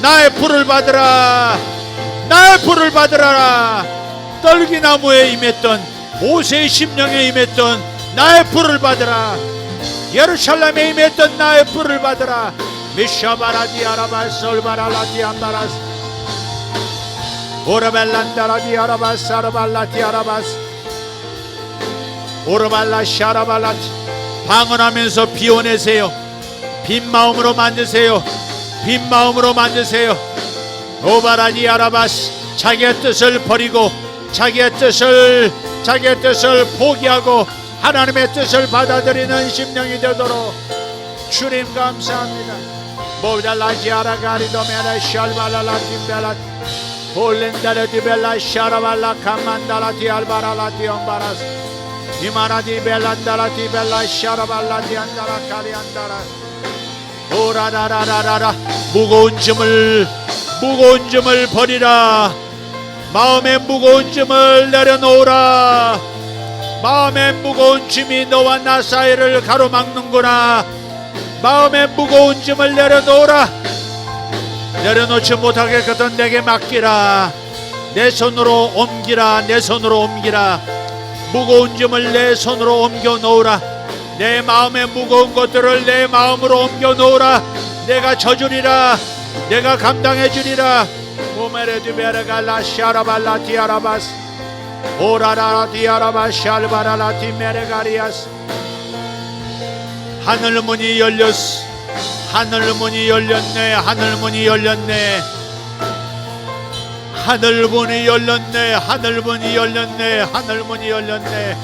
나의 불을 받으라. 나의 불을 받으라. 떨기나무에 임했던 모세의 심령에 임했던 나의 불을 받으라. 예루살렘에 임했던 나의 불을 받으라. 미샤바라디 아라바스 올바라라디 안바라스 오라벨란다라디 아라바스 아라발라디 아라바스 오라발라 샤라발라디. 방언하면서 비워내세요. 빈 마음으로 만드세요. 빈 마음으로 만드세요. 오바라디 아라바스. 자기의 뜻을 버리고 자기의 뜻을 포기하고 하나님의 뜻을 받아들이는 심령이 되도록 주님 감사합니다. 모달라지 아라가리도메라 샬발라라팀벨라 홀렌다르디벨라 샤라발라 카만달라티 알바라라티 엄바라스 이마라디 벨란달라티 벨라 샤라발라티 안다라 카리안다라 오라라라라라. 무거운 짐을 버리라. 마음의 무거운 짐을 내려놓으라. 마음의 무거운 짐이 너와 나 사이를 가로막는구나. 마음의 무거운 짐을 내려놓으라. 내려놓지 못하겠거든 내게 맡기라. 내 손으로 옮기라. 내 손으로 옮기라. 무거운 짐을 내 손으로 옮겨 놓으라. 내 마음의 무거운 것들을 내 마음으로 옮겨 놓으라. 내가 져주리라. 내가 감당해 주리라. 오메레드베르갈라 샤라발라티 아라바스 오라라라티 아라바스 샬바라라티 메레가리아스. 하늘문이 열렸어. 하늘문이 열렸네. 하늘문이 열렸네. 하늘문이 열렸네. 하늘문이 열렸네. 하늘문이 열렸네.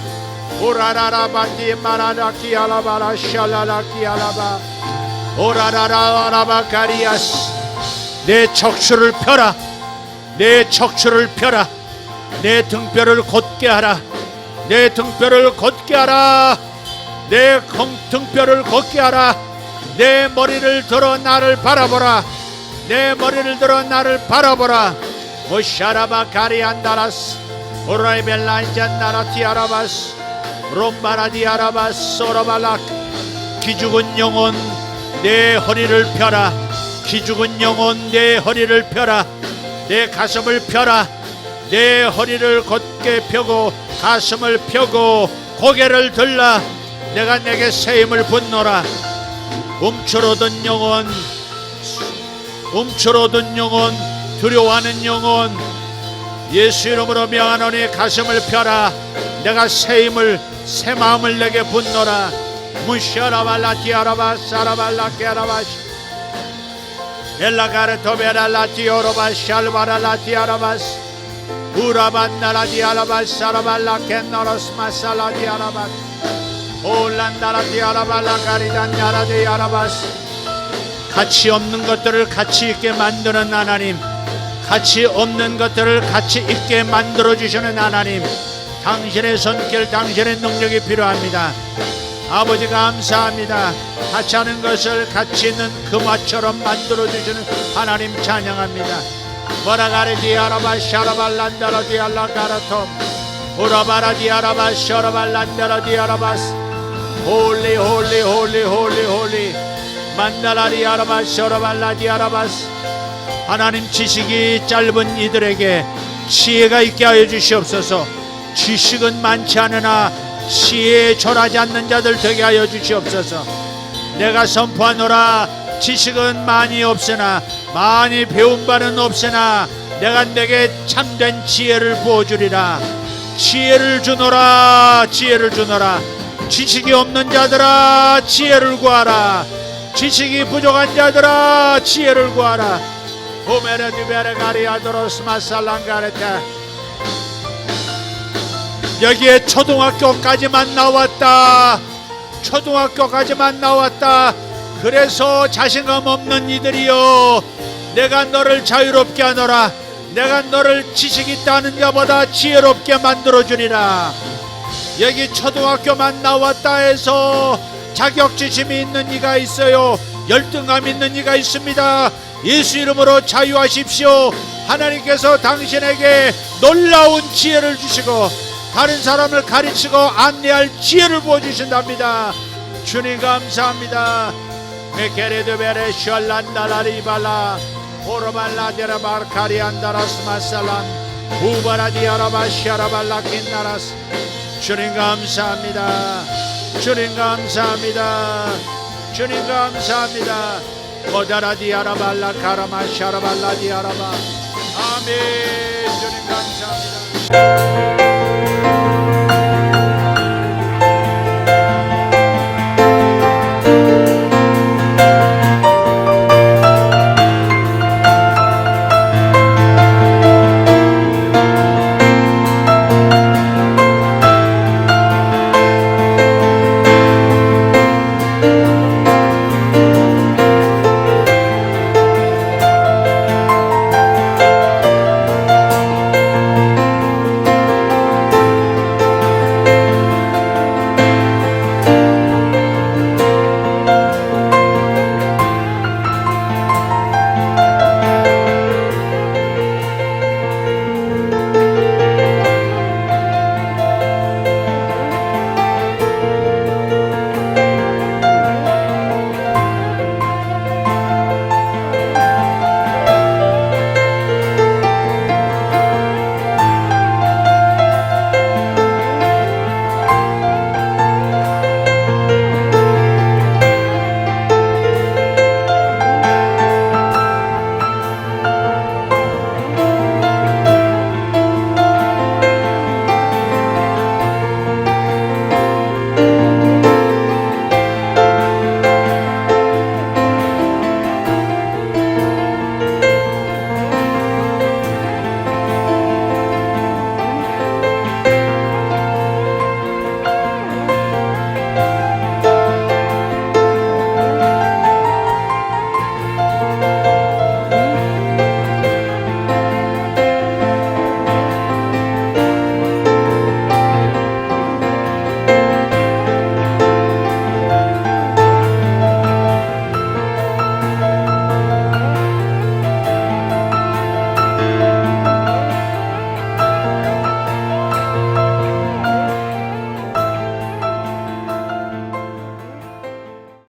오라라라바티 마라라키 알라바라 샬라라키 알라바 오라라라 아라바카리아스. 내 척추를 펴라. 내 척추를 펴라. 내 등뼈를 곧게 하라. 내 등뼈를 곧게 하라. 내 등뼈를 곧게 하라. 내 머리를 들어 나를 바라보라. 내 머리를 들어 나를 바라보라. 오샤라바 가리안다라스 오라이벨란잔나라티 아라바스 롬바라디 아라바스 소라발락. 기죽은 영혼 내 허리를 펴라. 기죽은 영혼 내 허리를 펴라. 내 가슴을 펴라. 내 허리를 곧게 펴고 가슴을 펴고 고개를 들라. 내가 내게 새 힘을 붓노라. 움츠러든 영혼, 움츠러든 영혼, 두려워하는 영혼, 예수 이름으로 명하노니 가슴을 펴라. 내가 새 힘을 새 마음을 내게 붓노라. 무샤라발라티아라바 사라발라케아라바시 엘라가르토베랄라티오로바 샬바랄라티아라바스 우라반나라디아라바 사라발라케노로스마살라디아라바 올란다라디아라발라가리단야라디아라바스. 가치 없는 것들을 가치 있게 만드는 하나님, 가치 없는 것들을 가치 있게 만들어 주시는 하나님, 당신의 손길, 당신의 능력이 필요합니다. 아버지 감사합니다. 같이 하는 것을 같이 있는 금화처럼 만들어주시는 하나님 찬양합니다. 모라가르디아라바 샤라발란다라디알라가라톰 오라바라디아라바 샤라발란다라디아라바스 홀리 홀리 홀리 홀리 홀리 만다라디아라바 샤라발라디아라바스. 하나님, 지식이 짧은 이들에게 지혜가 있게 하여 주시옵소서. 지식은 많지 않으나 지혜에 절하지 않는 자들 되게 하여 주시옵소서. 내가 선포하노라. 지식은 많이 없으나, 많이 배운 바는 없으나 내가 내게 참된 지혜를 부어주리라. 지혜를 주노라. 지혜를 주노라. 지식이 없는 자들아, 지혜를 구하라. 지식이 부족한 자들아, 지혜를 구하라. 오메레디베레가리아도로스마살랑가레타. 여기에 초등학교까지만 나왔다. 초등학교까지만 나왔다. 그래서 자신감 없는 이들이여, 내가 너를 자유롭게 하노라. 내가 너를 지식 있다는 자보다 지혜롭게 만들어주리라. 여기 초등학교만 나왔다 해서 자격지심이 있는 이가 있어요. 열등감 있는 이가 있습니다. 예수 이름으로 자유하십시오. 하나님께서 당신에게 놀라운 지혜를 주시고 다른 사람을 가르치고 안내할 지혜를 부어주신답니다. 주님 감사합니다. 메케레드베레 셜란다라리발라 오르발라데라바르카리안다라스마살란 우바라디아라바시아라발라킨나라스. 주님 감사합니다. 주님 감사합니다. 주님 감사합니다. 모다라디아라발라 카라마샤라발라디아라바. 아멘. 주님 감사합니다.